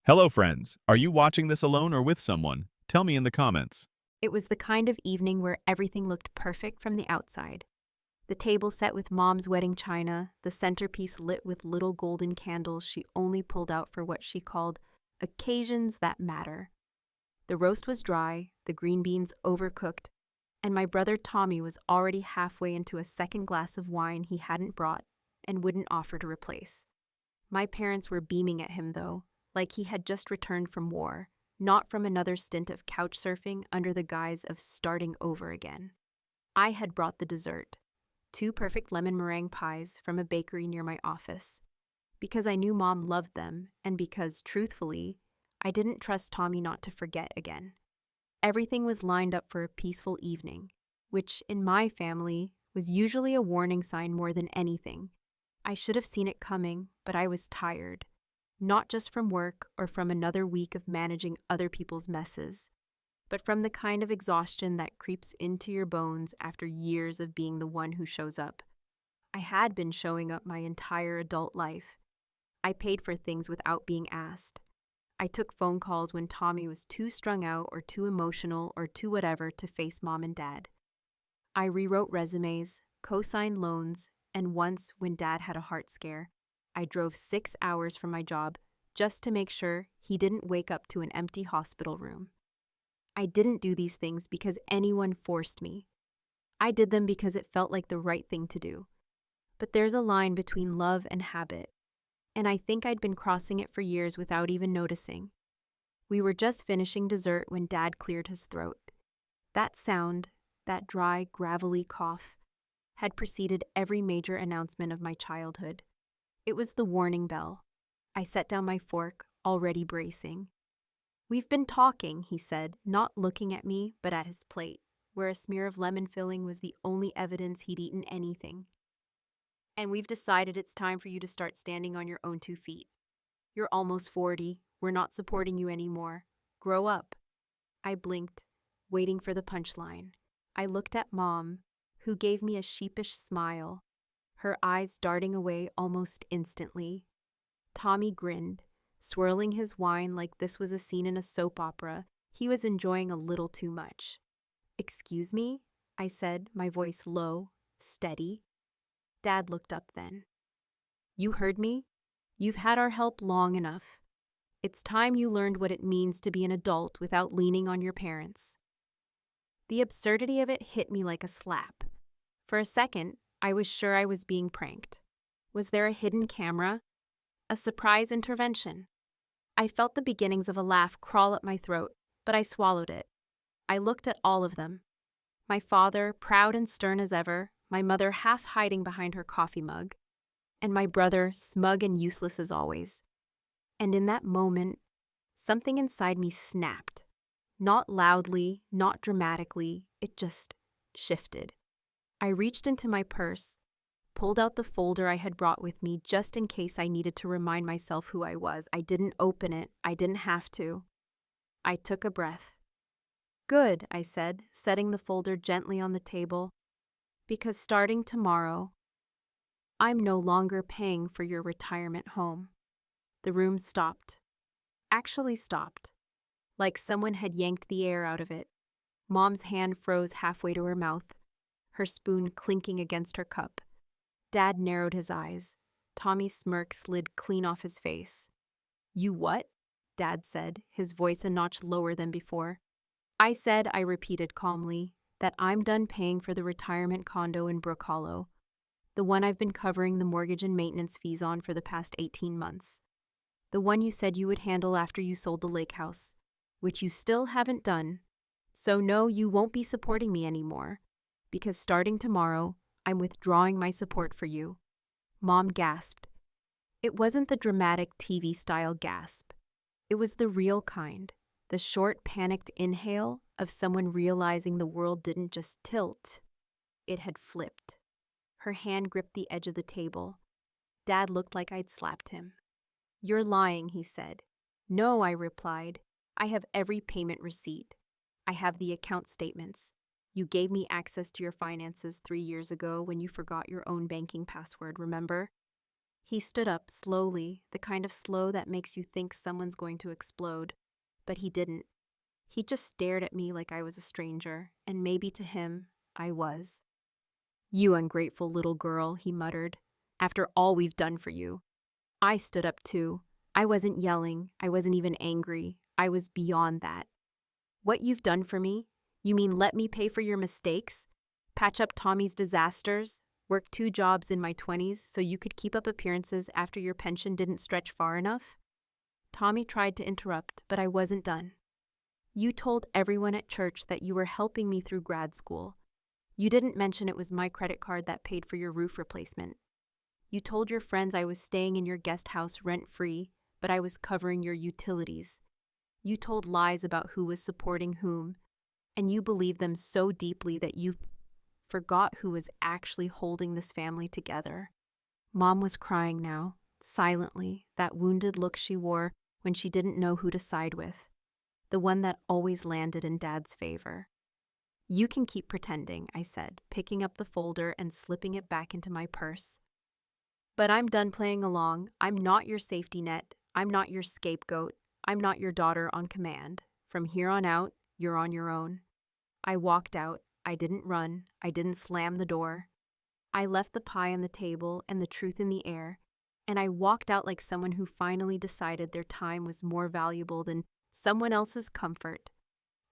Hello, friends. Are you watching this alone or with someone? Tell me in the comments. It was the kind of evening where everything looked perfect from the outside. The table set with Mom's wedding china, the centerpiece lit with little golden candles she only pulled out for what she called occasions that matter. The roast was dry, the green beans overcooked, and my brother Tommy was already halfway into a second glass of wine he hadn't brought and wouldn't offer to replace. My parents were beaming at him, though, like he had just returned from war, not from another stint of couch surfing under the guise of starting over again. I had brought the dessert, two perfect lemon meringue pies from a bakery near my office, because I knew Mom loved them and because, truthfully, I didn't trust Tommy not to forget again. Everything was lined up for a peaceful evening, which, in my family, was usually a warning sign more than anything. I should have seen it coming, but I was tired. Not just from work or from another week of managing other people's messes, but from the kind of exhaustion that creeps into your bones after years of being the one who shows up. I had been showing up my entire adult life. I paid for things without being asked. I took phone calls when Tommy was too strung out or too emotional or too whatever to face Mom and Dad. I rewrote resumes, co-signed loans, and once, when Dad had a heart scare, I drove 6 hours from my job just to make sure he didn't wake up to an empty hospital room. I didn't do these things because anyone forced me. I did them because it felt like the right thing to do. But there's a line between love and habit, and I think I'd been crossing it for years without even noticing. We were just finishing dessert when Dad cleared his throat. That sound, that dry, gravelly cough, had preceded every major announcement of my childhood. It was the warning bell. I set down my fork, already bracing. "We've been talking," he said, not looking at me, but at his plate, where a smear of lemon filling was the only evidence he'd eaten anything. "And we've decided it's time for you to start standing on your own 2 feet. You're almost 40. We're not supporting you anymore. Grow up." I blinked, waiting for the punchline. I looked at Mom, who gave me a sheepish smile, her eyes darting away almost instantly. Tommy grinned, swirling his wine like this was a scene in a soap opera he was enjoying a little too much. "Excuse me?" I said, my voice low, steady. Dad looked up then. "You heard me? You've had our help long enough. It's time you learned what it means to be an adult without leaning on your parents." The absurdity of it hit me like a slap. For a second, I was sure I was being pranked. Was there a hidden camera? A surprise intervention? I felt the beginnings of a laugh crawl up my throat, but I swallowed it. I looked at all of them. My father, proud and stern as ever, my mother half hiding behind her coffee mug, and my brother, smug and useless as always. And in that moment, something inside me snapped. Not loudly, not dramatically, it just shifted. I reached into my purse, pulled out the folder I had brought with me just in case I needed to remind myself who I was. I didn't open it. I didn't have to. I took a breath. "Good," I said, setting the folder gently on the table, "because starting tomorrow, I'm no longer paying for your retirement home." The room stopped. Actually stopped. Like someone had yanked the air out of it. Mom's hand froze halfway to her mouth, her spoon clinking against her cup. Dad narrowed his eyes. Tommy's smirk slid clean off his face. "You what?" Dad said, his voice a notch lower than before. I said, I repeated calmly, that I'm done paying for the retirement condo in Brook Hollow, the one I've been covering the mortgage and maintenance fees on for the past 18 months. The one you said you would handle after you sold the lake house, which you still haven't done. So no, you won't be supporting me anymore, because starting tomorrow, I'm withdrawing my support for you." Mom gasped. It wasn't the dramatic TV-style gasp. It was the real kind, the short, panicked inhale of someone realizing the world didn't just tilt. It had flipped. Her hand gripped the edge of the table. Dad looked like I'd slapped him. "You're lying," he said. "No," I replied. "I have every payment receipt. I have the account statements. You gave me access to your finances 3 years ago when you forgot your own banking password, remember?" He stood up slowly, the kind of slow that makes you think someone's going to explode. But he didn't. He just stared at me like I was a stranger, and maybe to him, I was. "You ungrateful little girl," he muttered. "After all we've done for you." I stood up too. I wasn't yelling. I wasn't even angry. I was beyond that. "What you've done for me? You mean let me pay for your mistakes? Patch up Tommy's disasters? Work 2 jobs in my 20s so you could keep up appearances after your pension didn't stretch far enough?" Tommy tried to interrupt, but I wasn't done. "You told everyone at church that you were helping me through grad school. You didn't mention it was my credit card that paid for your roof replacement. You told your friends I was staying in your guest house rent-free, but I was covering your utilities. You told lies about who was supporting whom, and you believed them so deeply that you forgot who was actually holding this family together." Mom was crying now, silently, that wounded look she wore when she didn't know who to side with, the one that always landed in Dad's favor. "You can keep pretending," I said, picking up the folder and slipping it back into my purse. "But I'm done playing along. I'm not your safety net. I'm not your scapegoat. I'm not your daughter on command. From here on out, you're on your own." I walked out. I didn't run. I didn't slam the door. I left the pie on the table and the truth in the air, and I walked out like someone who finally decided their time was more valuable than someone else's comfort.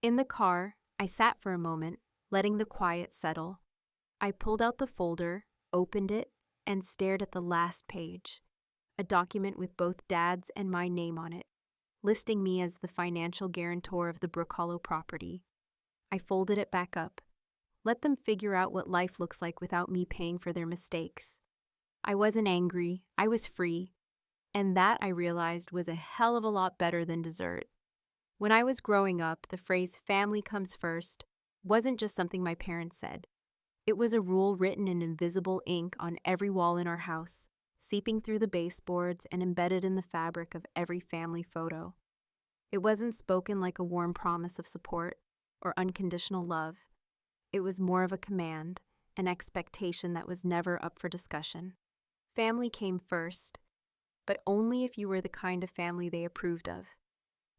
In the car, I sat for a moment, letting the quiet settle. I pulled out the folder, opened it, and stared at the last page, a document with both Dad's and my name on it, listing me as the financial guarantor of the Brook Hollow property. I folded it back up. Let them figure out what life looks like without me paying for their mistakes. I wasn't angry. I was free. And that, I realized, was a hell of a lot better than dessert. When I was growing up, the phrase "family comes first" wasn't just something my parents said. It was a rule written in invisible ink on every wall in our house, seeping through the baseboards and embedded in the fabric of every family photo. It wasn't spoken like a warm promise of support or unconditional love. It was more of a command, an expectation that was never up for discussion. Family came first, but only if you were the kind of family they approved of.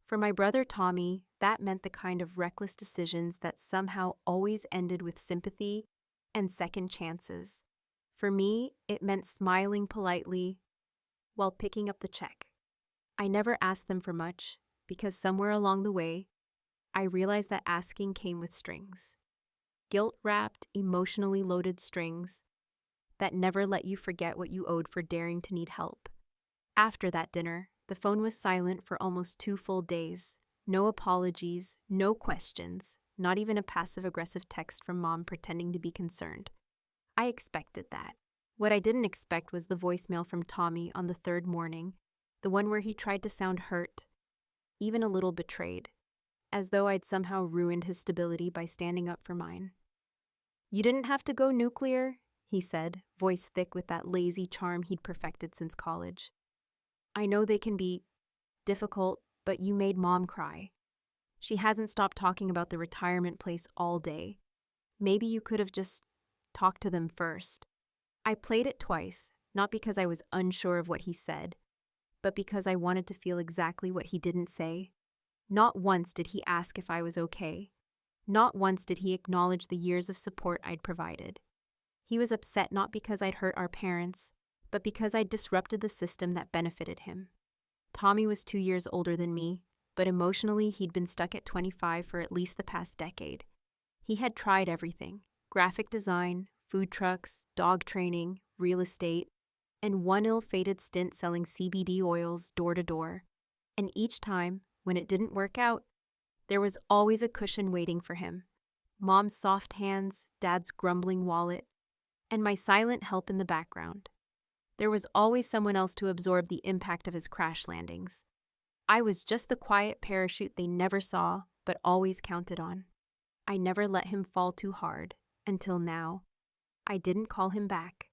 For my brother Tommy, that meant the kind of reckless decisions that somehow always ended with sympathy and second chances. For me, it meant smiling politely while picking up the check. I never asked them for much, because somewhere along the way, I realized that asking came with strings. Guilt-wrapped, emotionally loaded strings that never let you forget what you owed for daring to need help. After that dinner, the phone was silent for almost 2 full days. No apologies, no questions, not even a passive-aggressive text from Mom pretending to be concerned. I expected that. What I didn't expect was the voicemail from Tommy on the 3rd morning, the one where he tried to sound hurt, even a little betrayed, as though I'd somehow ruined his stability by standing up for mine. "You didn't have to go nuclear," he said, voice thick with that lazy charm he'd perfected since college. "I know they can be difficult, but you made Mom cry. She hasn't stopped talking about the retirement place all day. Maybe you could have just talked to them first." I played it twice, not because I was unsure of what he said, but because I wanted to feel exactly what he didn't say. Not once did he ask if I was okay. Not once did he acknowledge the years of support I'd provided. He was upset not because I'd hurt our parents, but because I'd disrupted the system that benefited him. Tommy was 2 years older than me, but emotionally he'd been stuck at 25 for at least the past decade. He had tried everything: graphic design, food trucks, dog training, real estate, and one ill-fated stint selling CBD oils door to door. And each time, when it didn't work out, there was always a cushion waiting for him. Mom's soft hands, Dad's grumbling wallet, and my silent help in the background. There was always someone else to absorb the impact of his crash landings. I was just the quiet parachute they never saw, but always counted on. I never let him fall too hard, until now. I didn't call him back.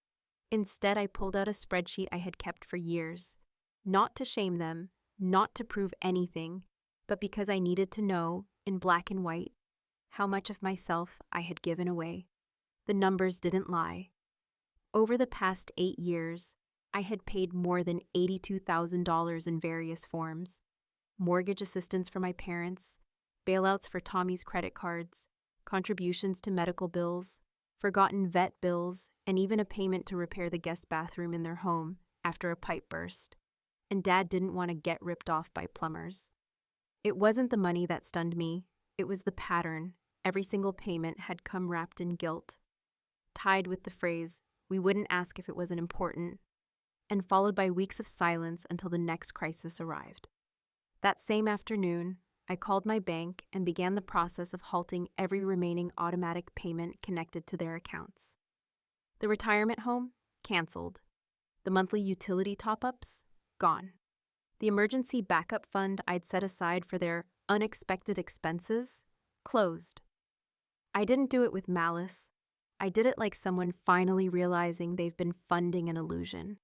Instead, I pulled out a spreadsheet I had kept for years. Not to shame them, not to prove anything, but because I needed to know, in black and white, how much of myself I had given away. The numbers didn't lie. Over the past 8 years, I had paid more than $82,000 in various forms: mortgage assistance for my parents, bailouts for Tommy's credit cards, contributions to medical bills, forgotten vet bills, and even a payment to repair the guest bathroom in their home after a pipe burst. And Dad didn't want to get ripped off by plumbers. It wasn't the money that stunned me, it was the pattern. Every single payment had come wrapped in guilt, tied with the phrase, "We wouldn't ask if it wasn't important," and followed by weeks of silence until the next crisis arrived. That same afternoon, I called my bank and began the process of halting every remaining automatic payment connected to their accounts. The retirement home? Canceled. The monthly utility top-ups? Gone. The emergency backup fund I'd set aside for their unexpected expenses? Closed. I didn't do it with malice. I did it like someone finally realizing they've been funding an illusion.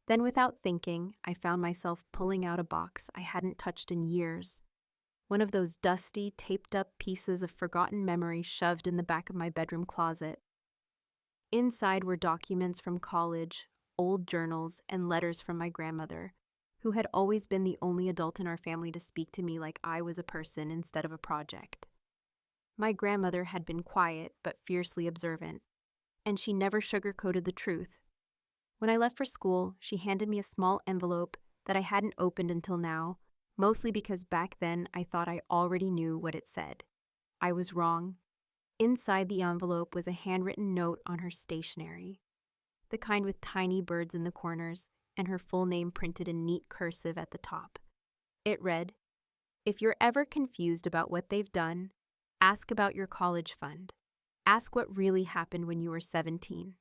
Then, without thinking, I found myself pulling out a box I hadn't touched in years. One of those dusty, taped-up pieces of forgotten memory shoved in the back of my bedroom closet. Inside were documents from college, old journals, and letters from my grandmother, who had always been the only adult in our family to speak to me like I was a person instead of a project. My grandmother had been quiet but fiercely observant, and she never sugarcoated the truth. When I left for school, she handed me a small envelope that I hadn't opened until now, mostly because back then I thought I already knew what it said. I was wrong. Inside the envelope was a handwritten note on her stationery, the kind with tiny birds in the corners and her full name printed in neat cursive at the top. It read, "If you're ever confused about what they've done, ask about your college fund. Ask what really happened when you were 17.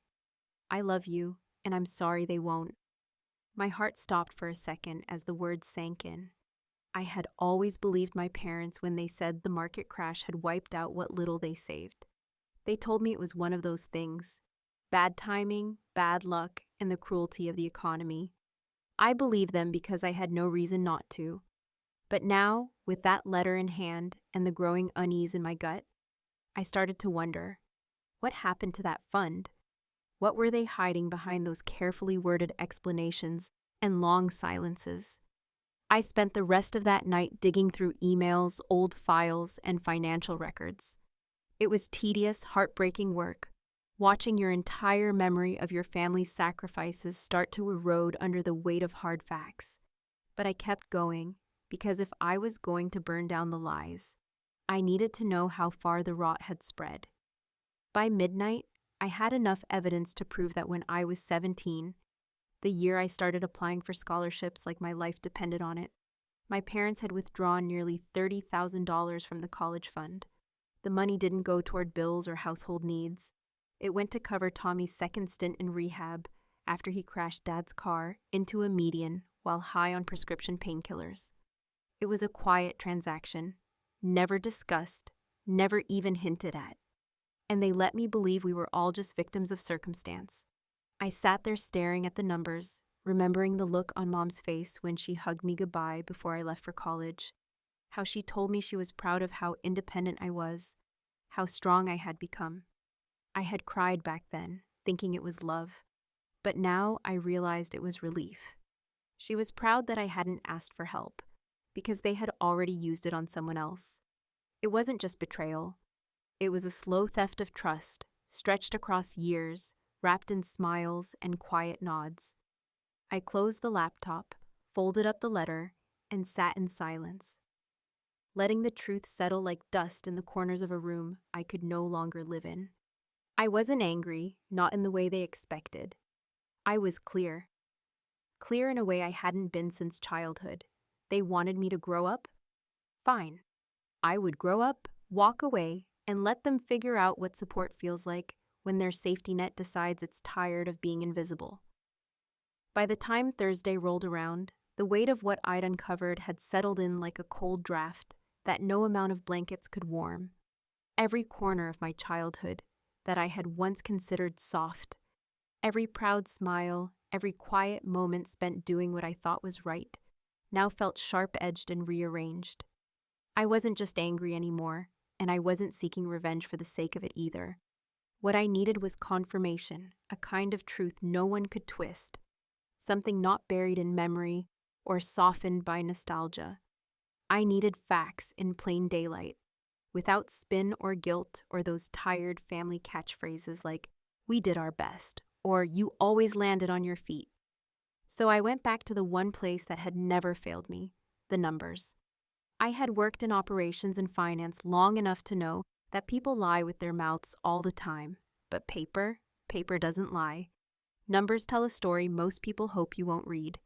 I love you, and I'm sorry they won't." My heart stopped for a second as the words sank in. I had always believed my parents when they said the market crash had wiped out what little they saved. They told me it was one of those things: bad timing, bad luck, and the cruelty of the economy. I believed them because I had no reason not to. But now, with that letter in hand and the growing unease in my gut, I started to wonder, what happened to that fund? What were they hiding behind those carefully worded explanations and long silences? I spent the rest of that night digging through emails, old files, and financial records. It was tedious, heartbreaking work, watching your entire memory of your family's sacrifices start to erode under the weight of hard facts. But I kept going, because if I was going to burn down the lies, I needed to know how far the rot had spread. By midnight, I had enough evidence to prove that when I was 17, the year I started applying for scholarships like my life depended on it, my parents had withdrawn nearly $30,000 from the college fund. The money didn't go toward bills or household needs. It went to cover Tommy's second stint in rehab after he crashed Dad's car into a median while high on prescription painkillers. It was a quiet transaction, never discussed, never even hinted at. And they let me believe we were all just victims of circumstance. I sat there staring at the numbers, remembering the look on Mom's face when she hugged me goodbye before I left for college, how she told me she was proud of how independent I was, how strong I had become. I had cried back then, thinking it was love, but now I realized it was relief. She was proud that I hadn't asked for help, because they had already used it on someone else. It wasn't just betrayal. It was a slow theft of trust, stretched across years, wrapped in smiles and quiet nods. I closed the laptop, folded up the letter, and sat in silence, letting the truth settle like dust in the corners of a room I could no longer live in. I wasn't angry, not in the way they expected. I was clear. Clear in a way I hadn't been since childhood. They wanted me to grow up? Fine. I would grow up, walk away, and let them figure out what support feels like when their safety net decides it's tired of being invisible. By the time Thursday rolled around, the weight of what I'd uncovered had settled in like a cold draft that no amount of blankets could warm. Every corner of my childhood that I had once considered soft, every proud smile, every quiet moment spent doing what I thought was right, now felt sharp-edged and rearranged. I wasn't just angry anymore, and I wasn't seeking revenge for the sake of it either. What I needed was confirmation, a kind of truth no one could twist. something not buried in memory or softened by nostalgia. I needed facts in plain daylight, without spin or guilt or those tired family catchphrases like, "We did our best," or "You always landed on your feet." So I went back to the one place that had never failed me, the numbers. I had worked in operations and finance long enough to know that people lie with their mouths all the time, but paper doesn't lie. Numbers tell a story most people hope you won't read.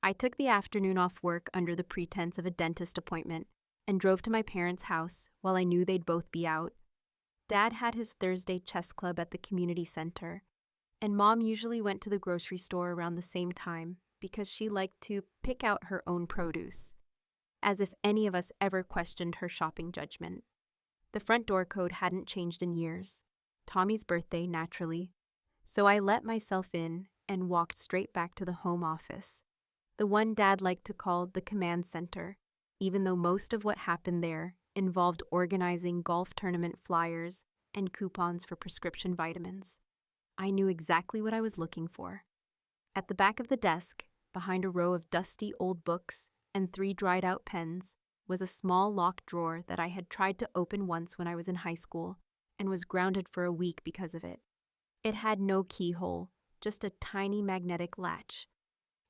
I took the afternoon off work under the pretense of a dentist appointment and drove to my parents' house while I knew they'd both be out. Dad had his Thursday chess club at the community center, and Mom usually went to the grocery store around the same time because she liked to pick out her own produce, as if any of us ever questioned her shopping judgment. The front door code hadn't changed in years. Tommy's birthday, naturally. So I let myself in and walked straight back to the home office, the one Dad liked to call the command center, even though most of what happened there involved organizing golf tournament flyers and coupons for prescription vitamins. I knew exactly what I was looking for. At the back of the desk, behind a row of dusty old books and 3 dried-out pens, was a small locked drawer that I had tried to open once when I was in high school and was grounded for a week because of it. It had no keyhole, just a tiny magnetic latch,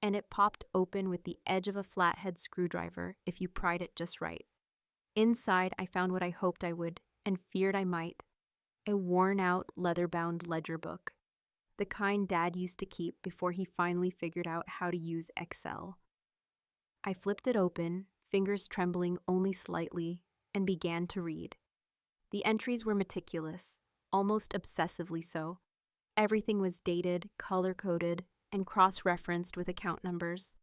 and it popped open with the edge of a flathead screwdriver if you pried it just right. Inside, I found what I hoped I would and feared I might: a worn-out, leather-bound ledger book, the kind Dad used to keep before he finally figured out how to use Excel. I flipped it open, fingers trembling only slightly, and began to read. The entries were meticulous, almost obsessively so. Everything was dated, color-coded, and cross-referenced with account numbers.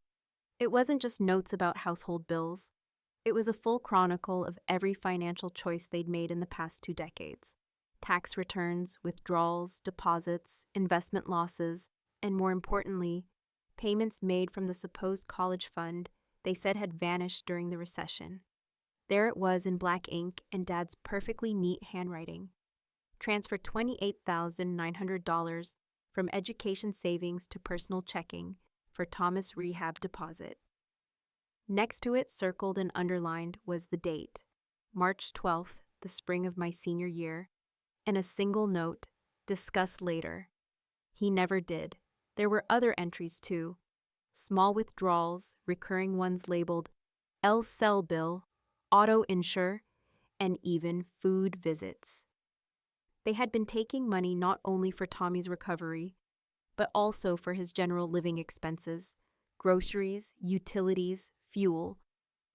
It wasn't just notes about household bills. It was a full chronicle of every financial choice they'd made in the past 2 decades. Tax returns, withdrawals, deposits, investment losses, and more importantly, payments made from the supposed college fund they said had vanished during the recession. There it was in black ink and Dad's perfectly neat handwriting. Transfer $28,900 from education savings to personal checking for Thomas rehab deposit. Next to it, circled and underlined, was the date, March 12th, the spring of my senior year, and a single note, "Discuss later." He never did. There were other entries too, small withdrawals, recurring ones labeled L cell bill, auto insure, and even food visits. They had been taking money not only for Tommy's recovery, but also for his general living expenses, groceries, utilities, fuel,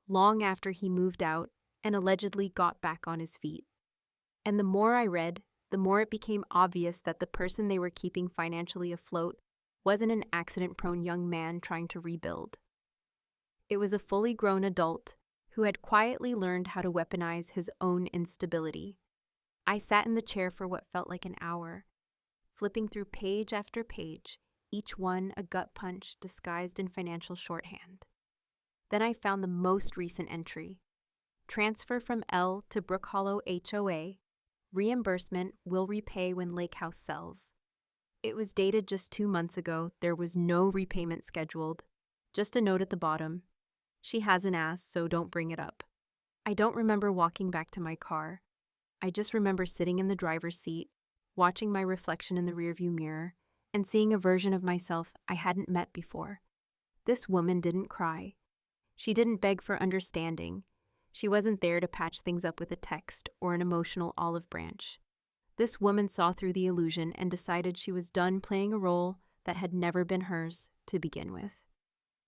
long after he moved out and allegedly got back on his feet. And the more I read, the more it became obvious that the person they were keeping financially afloat wasn't an accident-prone young man trying to rebuild. It was a fully grown adult who had quietly learned how to weaponize his own instability. I sat in the chair for what felt like an hour, flipping through page after page, each one a gut punch disguised in financial shorthand. Then I found the most recent entry: transfer from L to Brook Hollow HOA, reimbursement will repay when Lake House sells. It was dated just 2 months ago. There was no repayment scheduled, just a note at the bottom: she hasn't asked, so don't bring it up. I don't remember walking back to my car. I just remember sitting in the driver's seat, watching my reflection in the rearview mirror, and seeing a version of myself I hadn't met before. This woman didn't cry. She didn't beg for understanding. She wasn't there to patch things up with a text or an emotional olive branch. This woman saw through the illusion and decided she was done playing a role that had never been hers to begin with.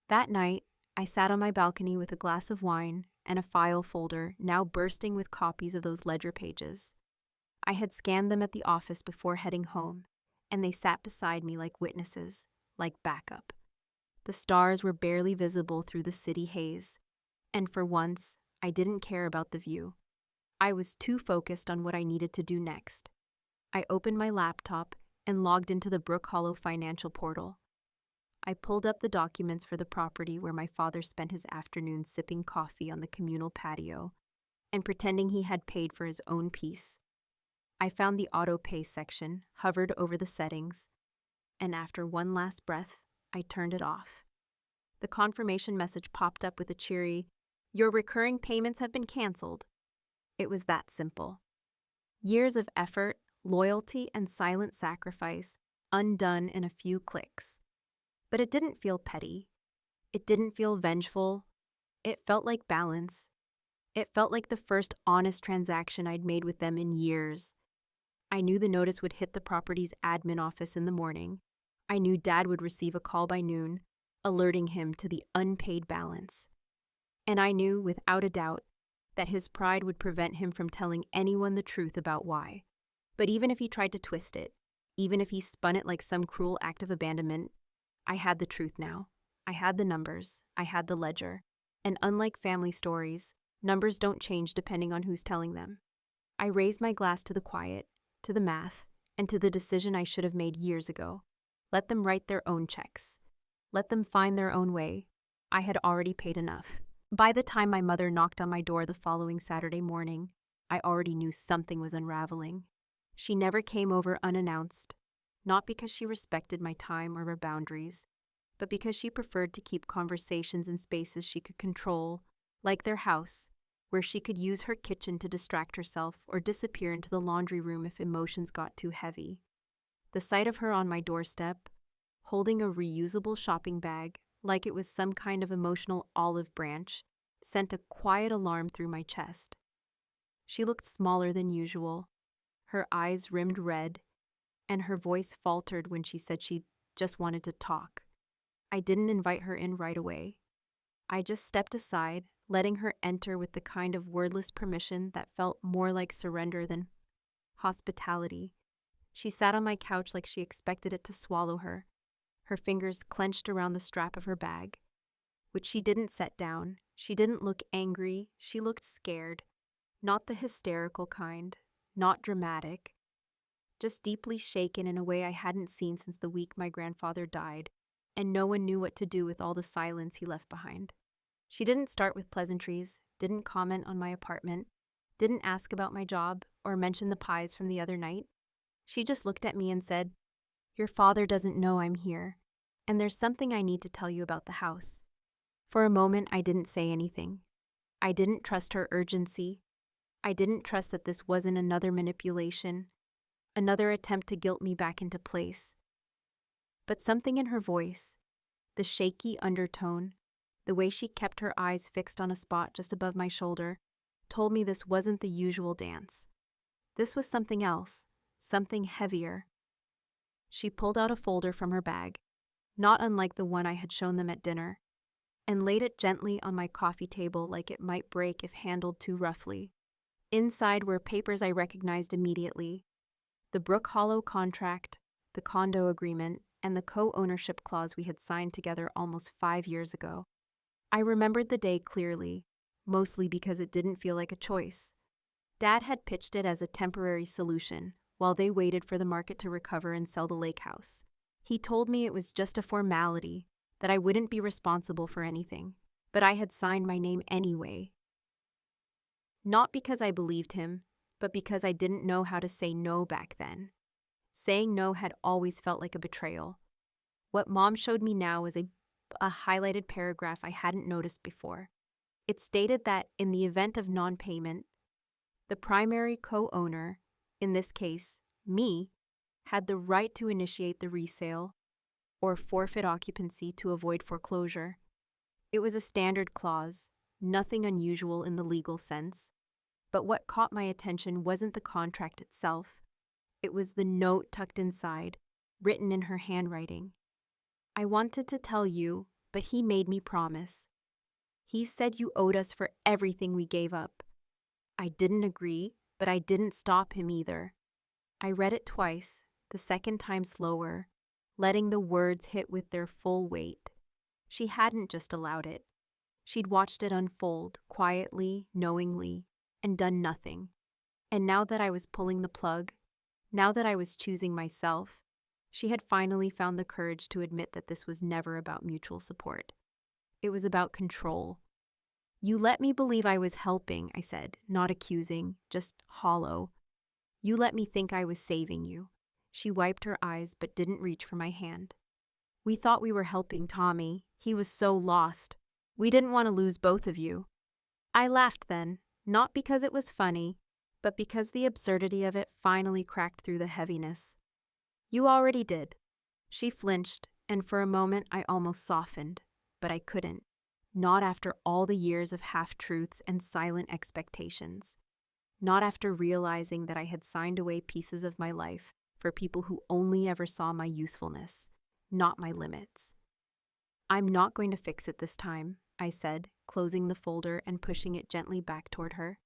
That night, I sat on my balcony with a glass of wine and a file folder now bursting with copies of those ledger pages. I had scanned them at the office before heading home, and they sat beside me like witnesses, like backup. The stars were barely visible through the city haze, and for once, I didn't care about the view. I was too focused on what I needed to do next. I opened my laptop and logged into the Brook Hollow financial portal. I pulled up the documents for the property where my father spent his afternoon sipping coffee on the communal patio and pretending he had paid for his own piece. I found the auto pay section, hovered over the settings, and after one last breath, I turned it off. The confirmation message popped up with a cheery, "Your recurring payments have been canceled." It was that simple. Years of effort, loyalty, and silent sacrifice undone in a few clicks. But it didn't feel petty. It didn't feel vengeful. It felt like balance. It felt like the first honest transaction I'd made with them in years. I knew the notice would hit the property's admin office in the morning. I knew Dad would receive a call by noon, alerting him to the unpaid balance. And I knew, without a doubt, that his pride would prevent him from telling anyone the truth about why. But even if he tried to twist it, even if he spun it like some cruel act of abandonment, I had the truth now. I had the numbers. I had the ledger. And unlike family stories, numbers don't change depending on who's telling them. I raised my glass to the quiet, to the math, and to the decision I should have made years ago. Let them write their own checks. Let them find their own way. I had already paid enough. By the time my mother knocked on my door the following Saturday morning, I already knew something was unraveling. She never came over unannounced, not because she respected my time or her boundaries, but because she preferred to keep conversations in spaces she could control, like their house, where she could use her kitchen to distract herself or disappear into the laundry room if emotions got too heavy. The sight of her on my doorstep, holding a reusable shopping bag like it was some kind of emotional olive branch, sent a quiet alarm through my chest. She looked smaller than usual, her eyes rimmed red, and her voice faltered when she said she just wanted to talk. I didn't invite her in right away. I just stepped aside, letting her enter with the kind of wordless permission that felt more like surrender than hospitality. She sat on my couch like she expected it to swallow her, her fingers clenched around the strap of her bag, which she didn't set down. She didn't look angry, she looked scared. Not the hysterical kind, not dramatic, just deeply shaken in a way I hadn't seen since the week my grandfather died, and no one knew what to do with all the silence he left behind. She didn't start with pleasantries, didn't comment on my apartment, didn't ask about my job or mention the pies from the other night. She just looked at me and said, "Your father doesn't know I'm here, and there's something I need to tell you about the house." For a moment, I didn't say anything. I didn't trust her urgency. I didn't trust that this wasn't another manipulation, another attempt to guilt me back into place. But something in her voice, the shaky undertone, the way she kept her eyes fixed on a spot just above my shoulder, told me this wasn't the usual dance. This was something else, something heavier. She pulled out a folder from her bag, not unlike the one I had shown them at dinner, and laid it gently on my coffee table like it might break if handled too roughly. Inside were papers I recognized immediately: the Brook Hollow contract, the condo agreement, and the co-ownership clause we had signed together almost 5 years ago. I remembered the day clearly, mostly because it didn't feel like a choice. Dad had pitched it as a temporary solution, while they waited for the market to recover and sell the lake house. He told me it was just a formality, that I wouldn't be responsible for anything, but I had signed my name anyway. Not because I believed him, but because I didn't know how to say no back then. Saying no had always felt like a betrayal. What Mom showed me now was a highlighted paragraph I hadn't noticed before. It stated that in the event of non-payment, the primary co-owner, in this case, me, had the right to initiate the resale or forfeit occupancy to avoid foreclosure. It was a standard clause, nothing unusual in the legal sense. But what caught my attention wasn't the contract itself. It was the note tucked inside, written in her handwriting. "I wanted to tell you, but he made me promise. He said you owed us for everything we gave up." I didn't agree, but I didn't stop him either. I read it twice, the second time slower, letting the words hit with their full weight. She hadn't just allowed it. She'd watched it unfold, quietly, knowingly, and done nothing. And now that I was pulling the plug, now that I was choosing myself, she had finally found the courage to admit that this was never about mutual support. It was about control. "You let me believe I was helping," I said, not accusing, just hollow. "You let me think I was saving you." She wiped her eyes but didn't reach for my hand. We thought we were helping Tommy. He was so lost. We didn't want to lose both of you. I laughed then, not because it was funny, but because the absurdity of it finally cracked through the heaviness. You already did. She flinched, and for a moment I almost softened, but I couldn't. Not after all the years of half-truths and silent expectations. Not after realizing that I had signed away pieces of my life for people who only ever saw my usefulness, not my limits. I'm not going to fix it this time, I said, closing the folder and pushing it gently back toward her.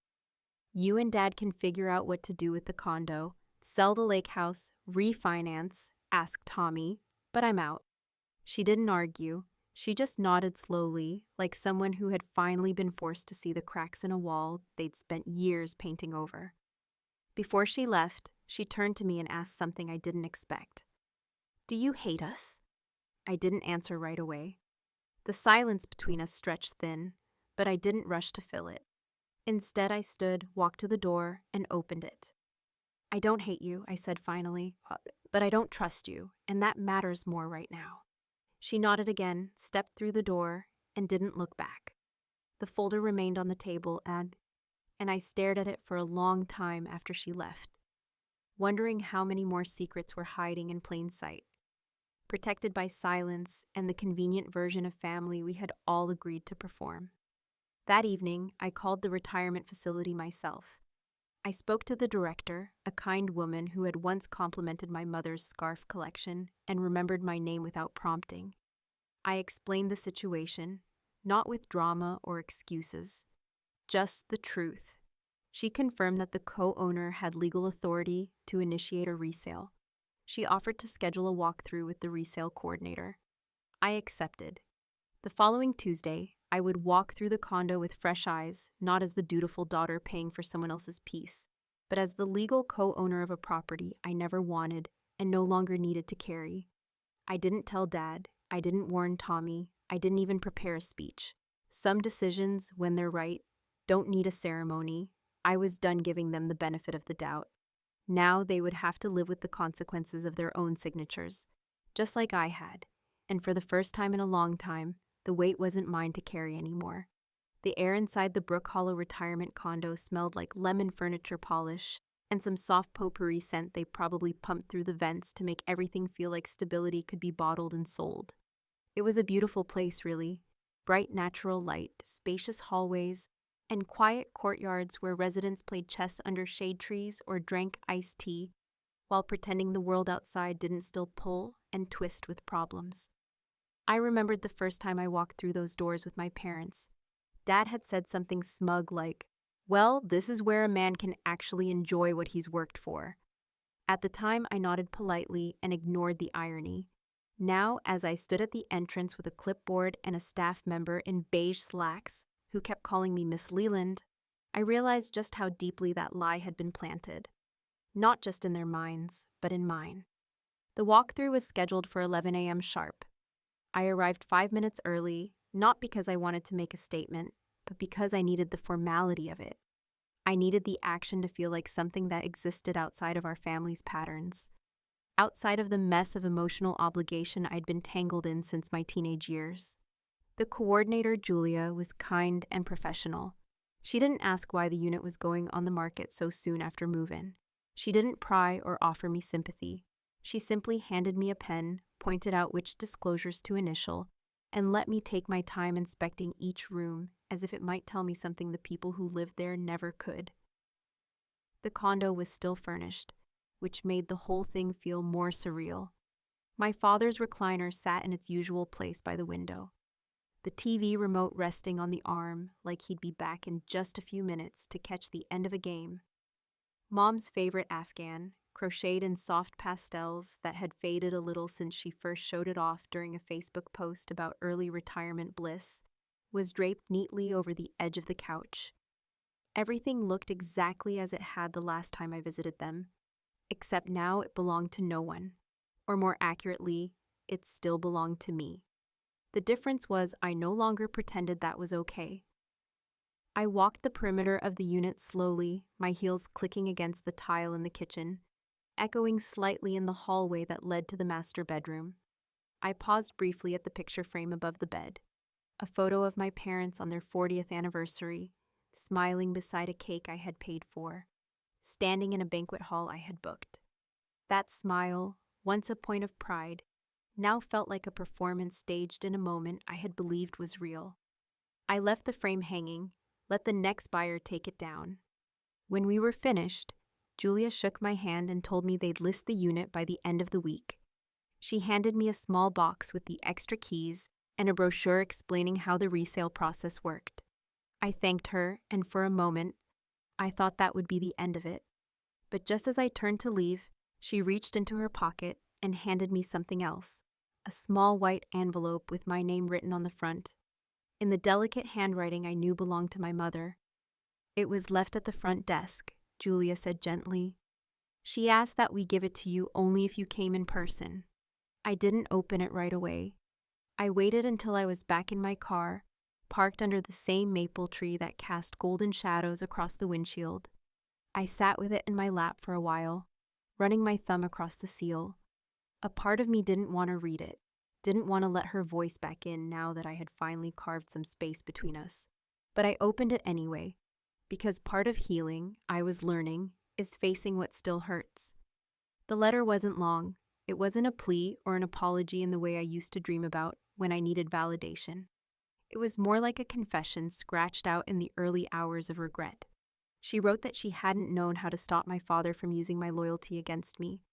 You and Dad can figure out what to do with the condo, sell the lake house, refinance, ask Tommy, but I'm out. She didn't argue. She just nodded slowly, like someone who had finally been forced to see the cracks in a wall they'd spent years painting over. Before she left, she turned to me and asked something I didn't expect. Do you hate us? I didn't answer right away. The silence between us stretched thin, but I didn't rush to fill it. Instead, I stood, walked to the door, and opened it. I don't hate you, I said finally, but I don't trust you, and that matters more right now. She nodded again, stepped through the door, and didn't look back. The folder remained on the table, and I stared at it for a long time after she left, wondering how many more secrets were hiding in plain sight, protected by silence and the convenient version of family we had all agreed to perform. That evening, I called the retirement facility myself. I spoke to the director, a kind woman who had once complimented my mother's scarf collection and remembered my name without prompting. I explained the situation, not with drama or excuses, just the truth. She confirmed that the co-owner had legal authority to initiate a resale. She offered to schedule a walkthrough with the resale coordinator. I accepted. The following Tuesday, I would walk through the condo with fresh eyes, not as the dutiful daughter paying for someone else's peace, but as the legal co-owner of a property I never wanted and no longer needed to carry. I didn't tell Dad. I didn't warn Tommy. I didn't even prepare a speech. Some decisions, when they're right, don't need a ceremony. I was done giving them the benefit of the doubt. Now they would have to live with the consequences of their own signatures, just like I had. And for the first time in a long time, the weight wasn't mine to carry anymore. The air inside the Brook Hollow retirement condo smelled like lemon furniture polish and some soft potpourri scent they probably pumped through the vents to make everything feel like stability could be bottled and sold. It was a beautiful place, really. Bright natural light, spacious hallways, and quiet courtyards where residents played chess under shade trees or drank iced tea while pretending the world outside didn't still pull and twist with problems. I remembered the first time I walked through those doors with my parents. Dad had said something smug like, "Well, this is where a man can actually enjoy what he's worked for." At the time, I nodded politely and ignored the irony. Now, as I stood at the entrance with a clipboard and a staff member in beige slacks who kept calling me Miss Leland, I realized just how deeply that lie had been planted. Not just in their minds, but in mine. The walkthrough was scheduled for 11 a.m. sharp. I arrived 5 minutes early, not because I wanted to make a statement, but because I needed the formality of it. I needed the action to feel like something that existed outside of our family's patterns, outside of the mess of emotional obligation I'd been tangled in since my teenage years. The coordinator, Julia, was kind and professional. She didn't ask why the unit was going on the market so soon after move-in. She didn't pry or offer me sympathy. She simply handed me a pen, pointed out which disclosures to initial, and let me take my time inspecting each room as if it might tell me something the people who lived there never could. The condo was still furnished, which made the whole thing feel more surreal. My father's recliner sat in its usual place by the window, the TV remote resting on the arm like he'd be back in just a few minutes to catch the end of a game. Mom's favorite Afghan, crocheted in soft pastels that had faded a little since she first showed it off during a Facebook post about early retirement bliss, was draped neatly over the edge of the couch. Everything looked exactly as it had the last time I visited them, except now it belonged to no one. Or more accurately, it still belonged to me. The difference was I no longer pretended that was okay. I walked the perimeter of the unit slowly, my heels clicking against the tile in the kitchen, echoing slightly in the hallway that led to the master bedroom. I paused briefly at the picture frame above the bed. A photo of my parents on their 40th anniversary, smiling beside a cake I had paid for, standing in a banquet hall I had booked. That smile, once a point of pride, now felt like a performance staged in a moment I had believed was real. I left the frame hanging, let the next buyer take it down. When we were finished, Julia shook my hand and told me they'd list the unit by the end of the week. She handed me a small box with the extra keys and a brochure explaining how the resale process worked. I thanked her, and for a moment, I thought that would be the end of it. But just as I turned to leave, she reached into her pocket and handed me something else, a small white envelope with my name written on the front, in the delicate handwriting I knew belonged to my mother. "It was left at the front desk," Julia said gently. "She asked that we give it to you only if you came in person." I didn't open it right away. I waited until I was back in my car, parked under the same maple tree that cast golden shadows across the windshield. I sat with it in my lap for a while, running my thumb across the seal. A part of me didn't want to read it, didn't want to let her voice back in now that I had finally carved some space between us. But I opened it anyway, because part of healing, I was learning, is facing what still hurts. The letter wasn't long. It wasn't a plea or an apology in the way I used to dream about when I needed validation. It was more like a confession scratched out in the early hours of regret. She wrote that she hadn't known how to stop my father from using my loyalty against me,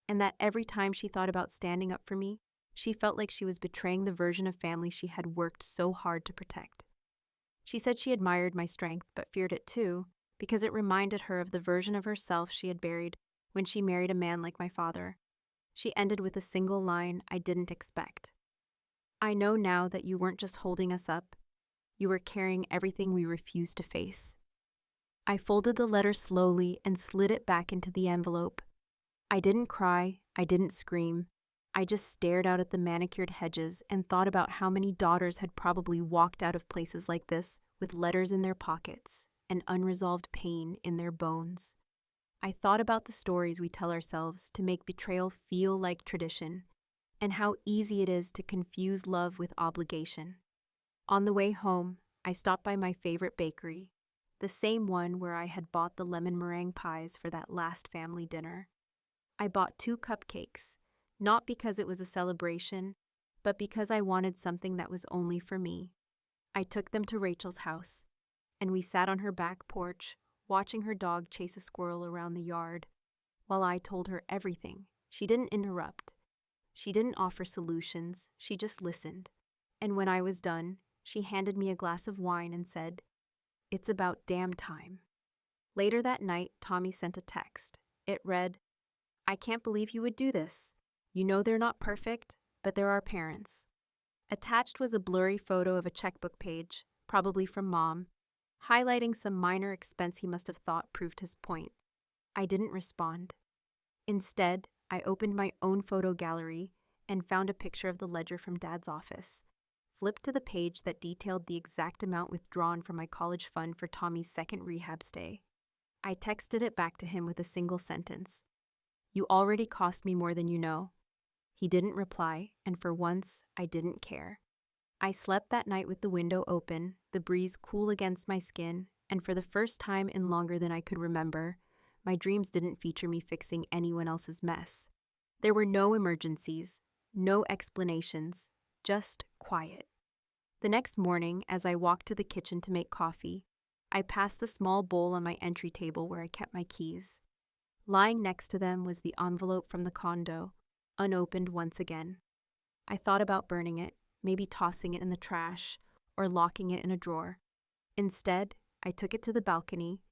and that every time she thought about standing up for me, she felt like she was betraying the version of family she had worked so hard to protect. She said she admired my strength, but feared it too, because it reminded her of the version of herself she had buried when she married a man like my father. She ended with a single line I didn't expect. "I know now that you weren't just holding us up. You were carrying everything we refused to face." I folded the letter slowly and slid it back into the envelope. I didn't cry, I didn't scream. I just stared out at the manicured hedges and thought about how many daughters had probably walked out of places like this with letters in their pockets and unresolved pain in their bones. I thought about the stories we tell ourselves to make betrayal feel like tradition, and how easy it is to confuse love with obligation. On the way home, I stopped by my favorite bakery, the same one where I had bought the lemon meringue pies for that last family dinner. I bought 2 cupcakes, not because it was a celebration, but because I wanted something that was only for me. I took them to Rachel's house, and we sat on her back porch, watching her dog chase a squirrel around the yard. While I told her everything, she didn't interrupt. She didn't offer solutions, she just listened. And when I was done, she handed me a glass of wine and said, "It's about damn time." Later that night, Tommy sent a text. It read, "I can't believe you would do this. You know they're not perfect, but they're our parents." Attached was a blurry photo of a checkbook page, probably from Mom, highlighting some minor expense he must have thought proved his point. I didn't respond. Instead, I opened my own photo gallery and found a picture of the ledger from Dad's office. Flipped to the page that detailed the exact amount withdrawn from my college fund for Tommy's second rehab stay. I texted it back to him with a single sentence. "You already cost me more than you know." He didn't reply, and for once, I didn't care. I slept that night with the window open, the breeze cool against my skin, and for the first time in longer than I could remember, my dreams didn't feature me fixing anyone else's mess. There were no emergencies, no explanations, just quiet. The next morning, as I walked to the kitchen to make coffee, I passed the small bowl on my entry table where I kept my keys. Lying next to them was the envelope from the condo, unopened once again. I thought about burning it, maybe tossing it in the trash, or locking it in a drawer. Instead, I took it to the balcony,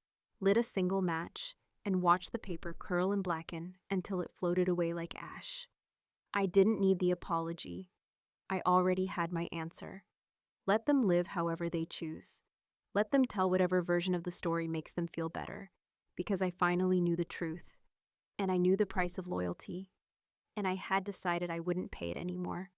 lit a single match, and watched the paper curl and blacken until it floated away like ash. I didn't need the apology. I already had my answer. Let them live however they choose. Let them tell whatever version of the story makes them feel better, because I finally knew the truth, and I knew the price of loyalty, and I had decided I wouldn't pay it anymore.